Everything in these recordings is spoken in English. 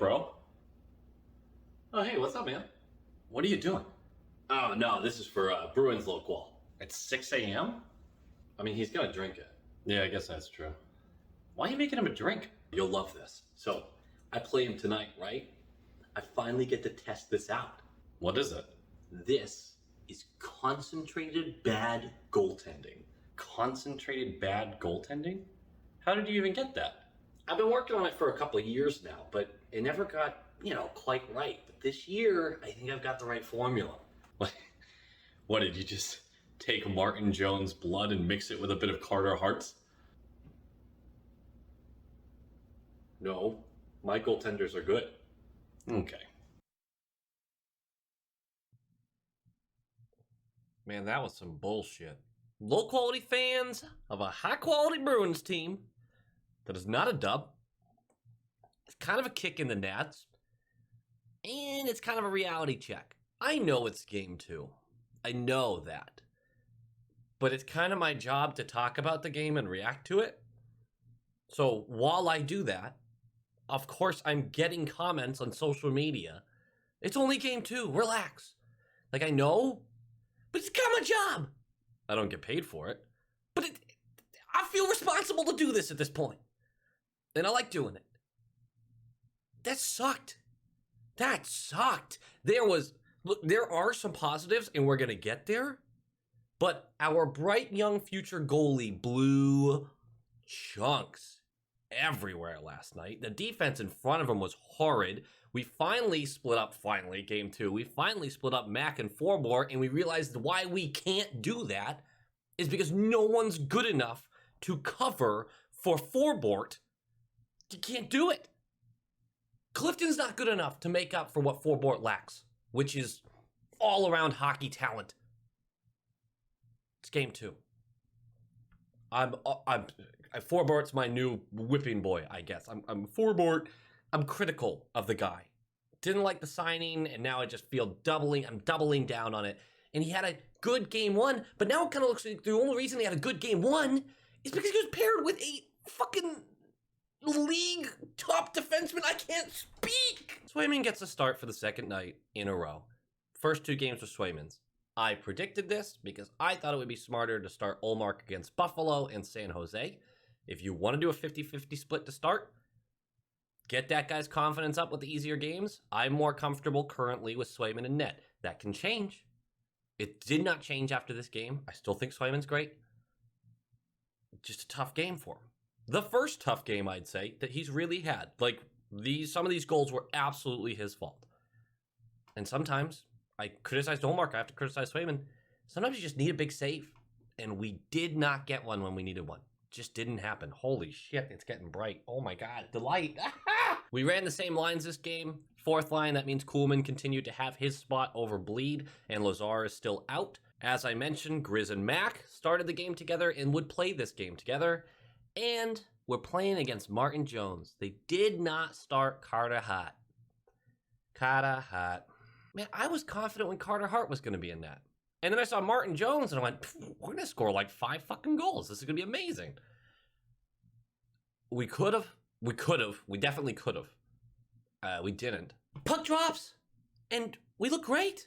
bro. Oh, hey, what's up, man? What are you doing? Oh, no, this is for Bruins local. At 6 a.m.? I mean, he's gonna drink it. Yeah, I guess that's true. Why are you making him a drink? You'll love this. So, I play him tonight, right? I finally get to test this out. What is it? This is concentrated bad goaltending. Concentrated bad goaltending? How did you even get that? I've been working on it for a couple of years now, but it never got, quite right. But this year, I think I've got the right formula. What, did you just take Martin Jones' blood and mix it with a bit of Carter Hart's? No, my goaltenders are good. Okay. Man, that was some bullshit. Low-quality fans of a high-quality Bruins team that is not a dub. It's kind of a kick in the nats. And it's kind of a reality check. I know it's game 2. I know that. But it's kind of my job to talk about the game and react to it. So while I do that, of course I'm getting comments on social media. It's only game 2, relax. I know, but it's kind of my job. I don't get paid for it, but I feel responsible to do this at this point. And I like doing it. That sucked. That sucked. There are some positives, and we're going to get there. But our bright young future goalie blew chunks everywhere last night. The defense in front of him was horrid. We finally split up, game 2. We finally split up Mac and Forbort, and we realized why we can't do that is because no one's good enough to cover for Forbort. You can't do it. Clifton's not good enough to make up for what Forbort lacks, which is all-around hockey talent. It's game 2. Forbort's my new whipping boy, I guess. I'm Forbort. I'm critical of the guy. Didn't like the signing, and now I just feel I'm doubling down on it. And he had a good game 1, but now it kind of looks like the only reason he had a good game 1 is because he was paired with a fucking league top defenseman. I can't speak. Swayman gets a start for the second night in a row. First 2 games were Swayman's. I predicted this because I thought it would be smarter to start Ullmark against Buffalo and San Jose. If you want to do a 50-50 split to start, get that guy's confidence up with the easier games. I'm more comfortable currently with Swayman and net. That can change. It did not change after this game. I still think Swayman's great. Just a tough game for him. The first tough game, I'd say, that he's really had. Some of these goals were absolutely his fault. And sometimes I criticized Ullmark. I have to criticize Swayman. Sometimes you just need a big save. And we did not get one when we needed one. Just didn't happen. Holy shit, it's getting bright. Oh my God, the light. We ran the same lines this game. Fourth line, that means Kuhlman continued to have his spot over Bleed, and Lazar is still out. As I mentioned, Grizz and Mac started the game together and would play this game together. And we're playing against Martin Jones. They did not start Carter Hart. Carter Hart. Man, I was confident when Carter Hart was going to be in that. And then I saw Martin Jones and I went, we're going to score 5 fucking goals. This is going to be amazing. We definitely could have. We didn't. Puck drops and we look great.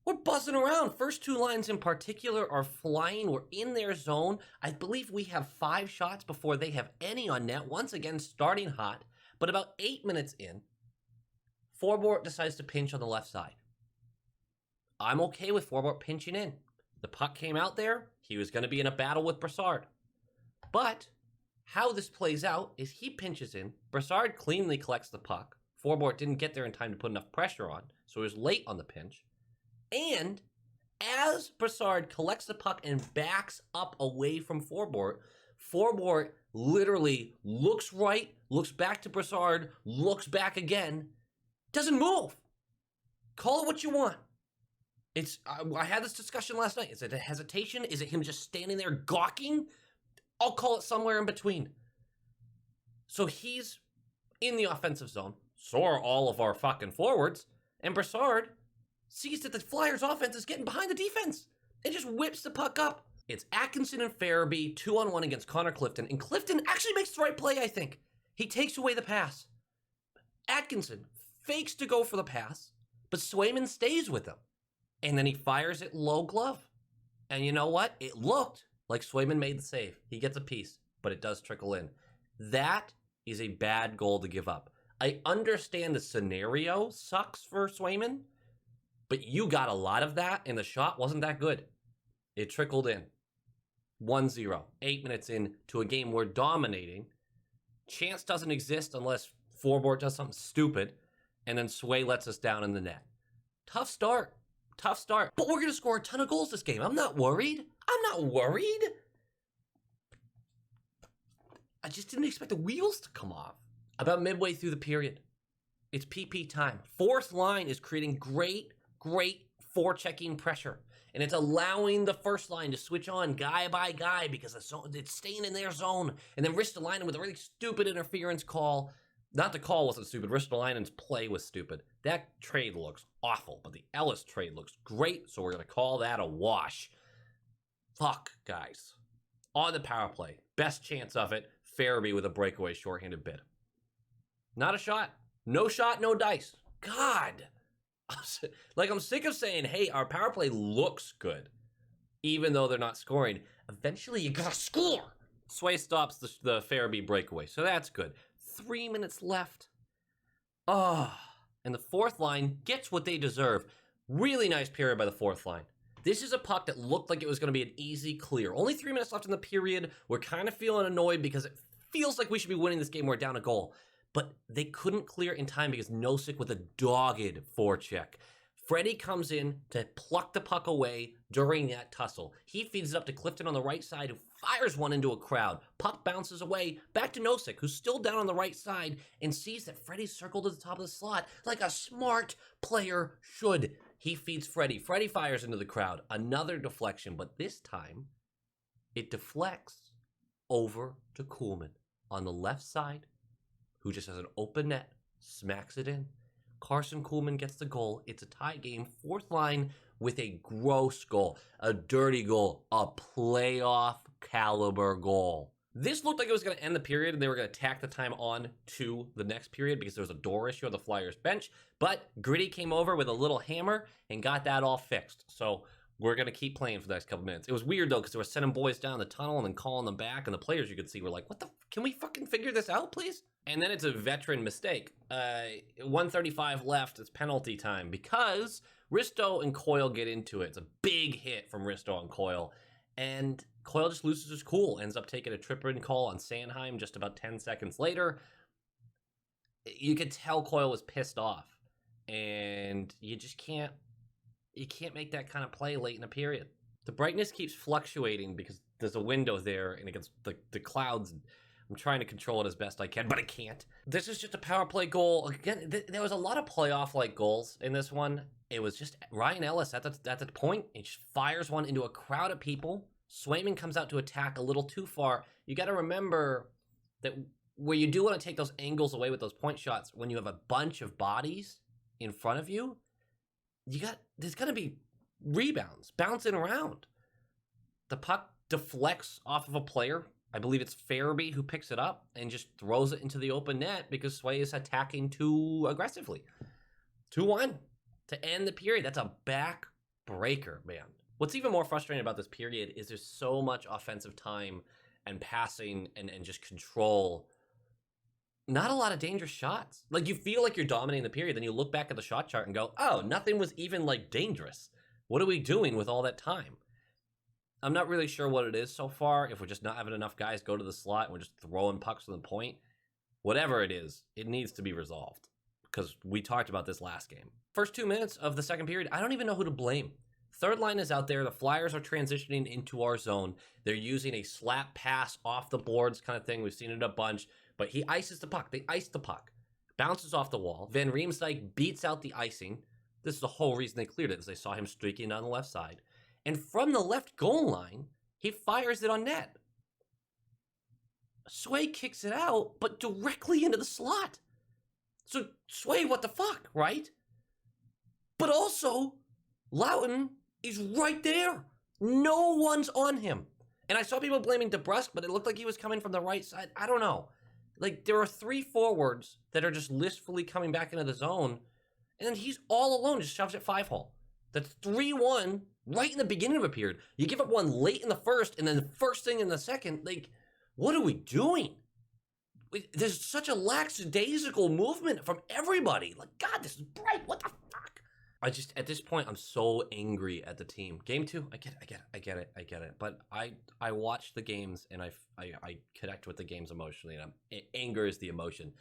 We're buzzing around. First 2 lines in particular are flying. We're in their zone. I believe we have 5 shots before they have any on net. Once again, starting hot. But about 8 minutes in, Forbort decides to pinch on the left side. I'm okay with Forbort pinching in. The puck came out there. He was going to be in a battle with Brassard. But how this plays out is he pinches in. Brassard cleanly collects the puck. Forbort didn't get there in time to put enough pressure on, so he was late on the pinch. And as Brassard collects the puck and backs up away from Forbort, Forbort literally looks right, looks back to Brassard, looks back again, doesn't move. Call it what you want. I had this discussion last night. Is it a hesitation? Is it him just standing there gawking? I'll call it somewhere in between. So he's in the offensive zone. So are all of our fucking forwards. And Brassard sees that the Flyers offense is getting behind the defense and just whips the puck up. It's Atkinson and Farabee 2-on-1 against Connor Clifton. And Clifton actually makes the right play, I think. He takes away the pass. Atkinson fakes to go for the pass, but Swayman stays with him. And then he fires it low glove. And you know what? It looked like Swayman made the save. He gets a piece, but it does trickle in. That is a bad goal to give up. I understand the scenario sucks for Swayman, but you got a lot of that, and the shot wasn't that good. It trickled in. 1-0, 8 minutes into a game we're dominating. Chance doesn't exist unless Forbort does something stupid, and then Sway lets us down in the net. Tough start. But we're going to score a ton of goals this game. I'm not worried. I just didn't expect the wheels to come off. About midway through the period, it's PP time. Fourth line is creating great forechecking pressure. And it's allowing the first line to switch on guy by guy because it's staying in their zone. And then Ristolainen with a really stupid interference call. Not the call wasn't stupid. Ristolainen's play was stupid. That trade looks awful, but the Ellis trade looks great, so we're going to call that a wash. Fuck, guys. On the power play, best chance of it, Farabee with a breakaway shorthanded bid. Not a shot. No shot, no dice. God. I'm sick of saying, hey, our power play looks good, even though they're not scoring. Eventually, you gotta score. Sway stops the Farabee breakaway, so that's good. 3 minutes left. And the fourth line gets what they deserve. Really nice period by the fourth line. This is a puck that looked like it was going to be an easy clear. Only 3 minutes left in the period. We're kind of feeling annoyed because it feels like we should be winning this game. We're down a goal. But they couldn't clear in time because Nosek with a dogged forecheck. Freddie comes in to pluck the puck away during that tussle. He feeds it up to Clifton on the right side, who fires one into a crowd. Puck bounces away, back to Nosek, who's still down on the right side, and sees that Freddie's circled to the top of the slot like a smart player should. He feeds Freddie. Freddie fires into the crowd. Another deflection, but this time, it deflects over to Kuhlman on the left side, who just has an open net, smacks it in. Carson Kuhlman gets the goal. It's a tie game. Fourth line with a gross goal, a dirty goal, a playoff caliber goal. This looked like it was going to end the period and they were going to tack the time on to the next period because there was a door issue on the Flyers bench. But Gritty came over with a little hammer and got that all fixed. So we're going to keep playing for the next couple minutes. It was weird though because they were sending boys down the tunnel and then calling them back. And the players you could see were like, what the, can we fucking figure this out, please? And then it's a veteran mistake. 1:35 left. It's penalty time because Risto and Coyle get into it. It's a big hit from Risto and Coyle. And Coyle just loses his cool. Ends up taking a trip-in call on Sanheim just about 10 seconds later. You could tell Coyle was pissed off. And you just can't make that kind of play late in a period. The brightness keeps fluctuating because there's a window there and it gets the clouds. I'm trying to control it as best I can, but I can't. This is just a power play goal. Again, there was a lot of playoff-like goals in this one. It was just Ryan Ellis at the point. He just fires one into a crowd of people. Swayman comes out to attack a little too far. You got to remember that where you do want to take those angles away with those point shots, when you have a bunch of bodies in front of you, there's going to be rebounds bouncing around. The puck deflects off of a player. I believe it's Farabee who picks it up and just throws it into the open net because Sway is attacking too aggressively. 2-1 to end the period. That's a back-breaker, man. What's even more frustrating about this period is there's so much offensive time and passing and just control. Not a lot of dangerous shots. Like, you feel like you're dominating the period, then you look back at the shot chart and go, oh, nothing was even, like, dangerous. What are we doing with all that time? I'm not really sure what it is so far, if we're just not having enough guys go to the slot and we're just throwing pucks to the point. Whatever it is, it needs to be resolved because we talked about this last game. First 2 minutes of the second period, I don't even know who to blame. Third line is out there. The Flyers are transitioning into our zone. They're using a slap pass off the boards kind of thing. We've seen it a bunch, but he ices the puck. They ice the puck. Bounces off the wall. Van Riemsdyk beats out the icing. This is the whole reason they cleared it, is they saw him streaking down the left side. And from the left goal line, he fires it on net. Sway kicks it out, but directly into the slot. So, Sway, what the fuck, right? But also, Loughton is right there. No one's on him. And I saw people blaming DeBrusque, but it looked like he was coming from the right side. I don't know. Like, there are 3 forwards that are just listfully coming back into the zone, and then he's all alone, just shoves it 5-hole. That's 3-1 right in the beginning of a period. You give up one late in the first, and then the first thing in the second. Like, what are we doing? There's such a lackadaisical movement from everybody. Like, God, this is bright. What the fuck? At this point, I'm so angry at the team. Game 2, I get it. But I watch the games, and I connect with the games emotionally, and anger is the emotion.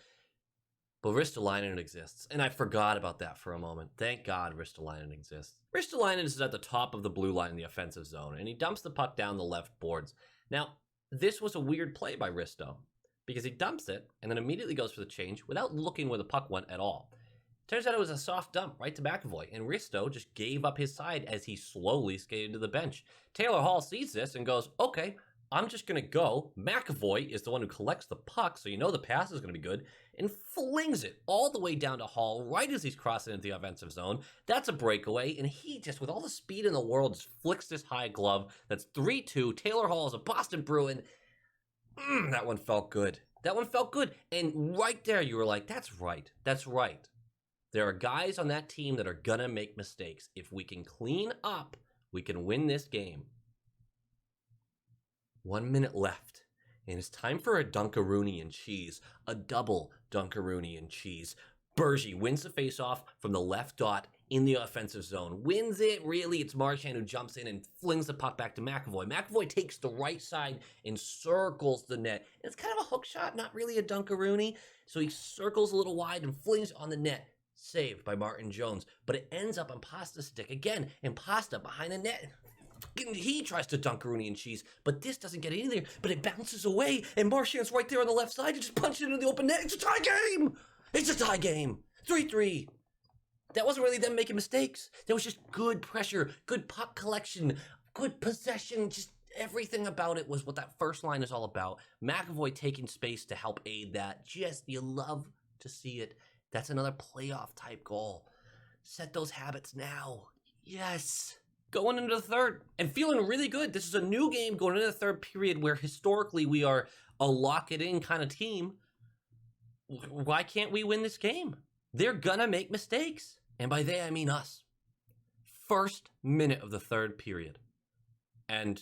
But Ristolainen exists, and I forgot about that for a moment. Thank God Ristolainen exists. Ristolainen is at the top of the blue line in the offensive zone, and he dumps the puck down the left boards. Now, this was a weird play by Risto, because he dumps it, and then immediately goes for the change without looking where the puck went at all. Turns out it was a soft dump right to McAvoy, and Risto just gave up his side as he slowly skated to the bench. Taylor Hall sees this and goes, okay, I'm just going to go. McAvoy is the one who collects the puck, so you know the pass is going to be good, and flings it all the way down to Hall right as he's crossing into the offensive zone. That's a breakaway, and he just, with all the speed in the world, just flicks this high glove. That's 3-2. Taylor Hall is a Boston Bruin. That one felt good. That one felt good. And right there, you were like, that's right. That's right. There are guys on that team that are going to make mistakes. If we can clean up, we can win this game. 1 minute left, and it's time for a Dunkaroonie and cheese, a double Dunkaroonie and cheese. Bergie wins the faceoff from the left dot in the offensive zone. Wins it, really. It's Marchand who jumps in and flings the puck back to McAvoy. McAvoy takes the right side and circles the net. It's kind of a hook shot, not really a Dunkaroonie. So he circles a little wide and flings on the net. Saved by Martin Jones, but it ends up on Pasta's stick again, and Pasta behind the net. He tries to Dunkaroonie and cheese, but this doesn't get in there, but it bounces away, and Marchand's right there on the left side and just punches it into the open net. It's a tie game! It's a tie game! 3-3. That wasn't really them making mistakes. That was just good pressure, good puck collection, good possession, just everything about it was what that first line is all about. McAvoy taking space to help aid that. Just, you love to see it. That's another playoff type goal. Set those habits now. Yes. Going into the third and feeling really good. This is a new game going into the third period where historically we are a lock-it-in kind of team. Why can't we win this game? They're gonna make mistakes. And by they, I mean us. First minute of the third period. And,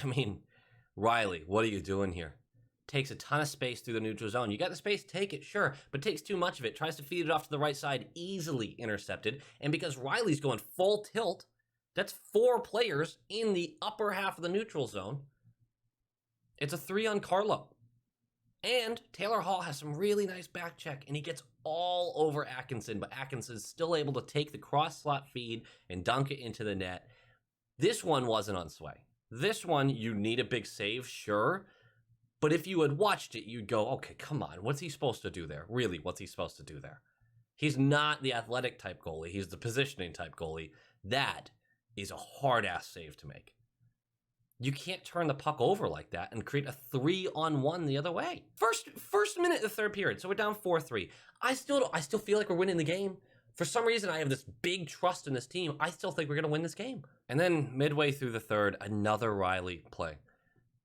I mean, Riley, what are you doing here? Takes a ton of space through the neutral zone. You got the space, take it, sure, but takes too much of it. Tries to feed it off to the right side, easily intercepted. And because Riley's going full tilt, that's 4 players in the upper half of the neutral zone. It's a 3 on Carlo. And Taylor Hall has some really nice back check, and he gets all over Atkinson, but Atkinson's still able to take the cross slot feed and dunk it into the net. This one wasn't on Sway. This one, you need a big save, sure, but if you had watched it, you'd go, okay, come on, what's he supposed to do there? Really, what's he supposed to do there? He's not the athletic type goalie. He's the positioning type goalie. That is a hard-ass save to make. You can't turn the puck over like that and create a 3-on-1 the other way. First minute of the third period, so we're down 4-3. I still feel like we're winning the game. For some reason, I have this big trust in this team. I still think we're going to win this game. And then midway through the third, another Riley play.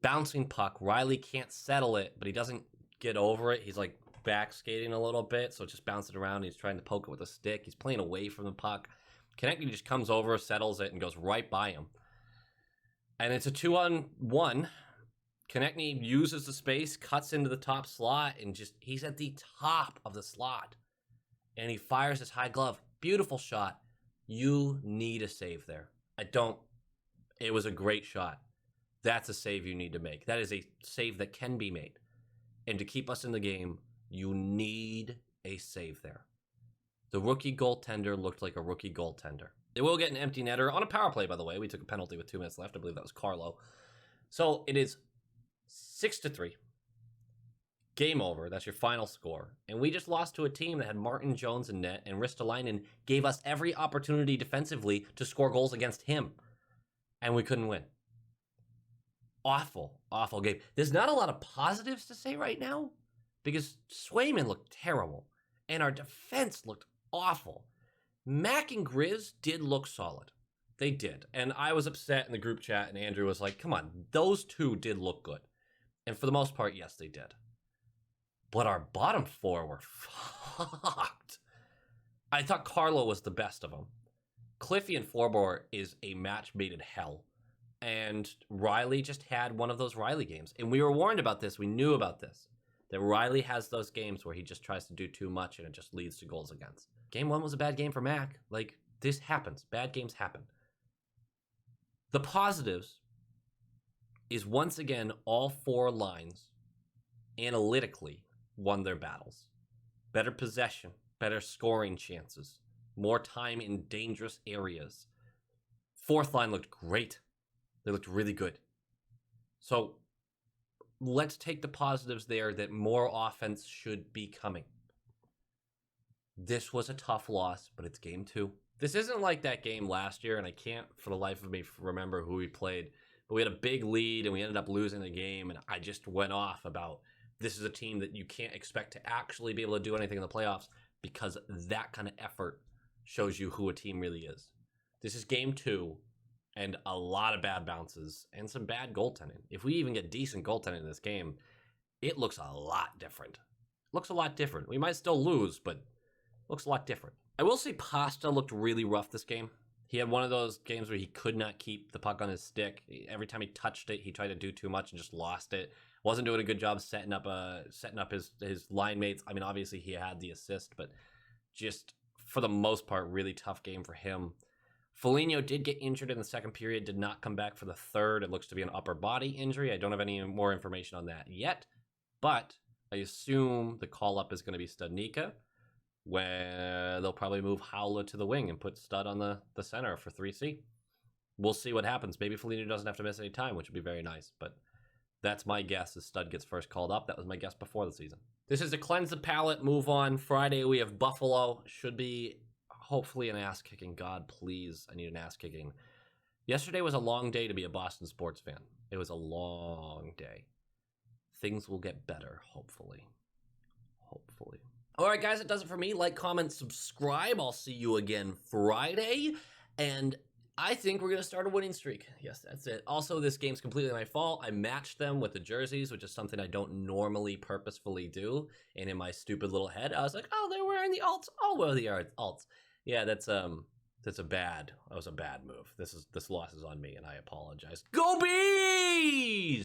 Bouncing puck. Riley can't settle it, but he doesn't get over it. He's like back skating a little bit, so it's just bouncing around. He's trying to poke it with a stick. He's playing away from the puck. Konechny just comes over, settles it, and goes right by him. And it's a 2-on-1. Konechny uses the space, cuts into the top slot, and just he's at the top of the slot. And he fires his high glove. Beautiful shot. You need a save there. It was a great shot. That's a save you need to make. That is a save that can be made. And to keep us in the game, you need a save there. The rookie goaltender looked like a rookie goaltender. They will get an empty netter on a power play, by the way. We took a penalty with 2 minutes left. I believe that was Carlo. So it is 6-3. Game over. That's your final score. And we just lost to a team that had Martin Jones in net, and Ristolainen gave us every opportunity defensively to score goals against him. And we couldn't win. Awful, awful game. There's not a lot of positives to say right now because Swayman looked terrible and our defense looked awful. Mac and Grizz did look solid. They did. And I was upset in the group chat, and Andrew was like, come on, those two did look good. And for the most part, yes, they did. but our bottom four were fucked. I thought Carlo was the best of them. Cliffy and Forbort is a match made in hell. And Riley just had one of those Riley games. And we were warned about this. We knew about this. That Riley has those games where he just tries to do too much and it just leads to goals against. Game 1 was a bad game for Mac. Like, this happens. Bad games happen. The positives is, once again, all four lines analytically won their battles. Better possession, better scoring chances, more time in dangerous areas. Fourth line looked great. They looked really good. So let's take the positives there, that more offense should be coming. This was a tough loss, but it's game 2. This isn't like that game last year, and I can't for the life of me remember who we played, but we had a big lead and we ended up losing the game, and I just went off about this is a team that you can't expect to actually be able to do anything in the playoffs, because that kind of effort shows you who a team really is. This is game 2, and a lot of bad bounces and some bad goaltending. If we even get decent goaltending in this game, it looks a lot different. Looks a lot different. We might still lose, but looks a lot different. I will say Pasta looked really rough this game. He had one of those games where he could not keep the puck on his stick. Every time he touched it, he tried to do too much and just lost it. Wasn't doing a good job setting up his line mates. I mean, obviously he had the assist, but just for the most part, really tough game for him. Foligno did get injured in the second period, did not come back for the third. It looks to be an upper body injury. I don't have any more information on that yet, but I assume the call-up is going to be Studnicka, where they'll probably move Howler to the wing and put Stud on the center for 3C. We'll see what happens. Maybe Foligno doesn't have to miss any time, which would be very nice, but that's my guess as Stud gets first called up. That was my guess before the season. This is a cleanse the palate, move on. Friday we have Buffalo. Should be hopefully an ass-kicking. God, please, I need an ass-kicking. Yesterday was a long day to be a Boston sports fan. It was a long day. Things will get better, hopefully. Hopefully. All right, guys, that does it for me. Like, comment, subscribe. I'll see you again Friday. And I think we're going to start a winning streak. Yes, that's it. Also, this game's completely my fault. I matched them with the jerseys, which is something I don't normally purposefully do. And in my stupid little head, I was like, oh, they're wearing the alts. I'll wear the alts. Yeah, that was a bad move. This loss is on me, and I apologize. Go Bees!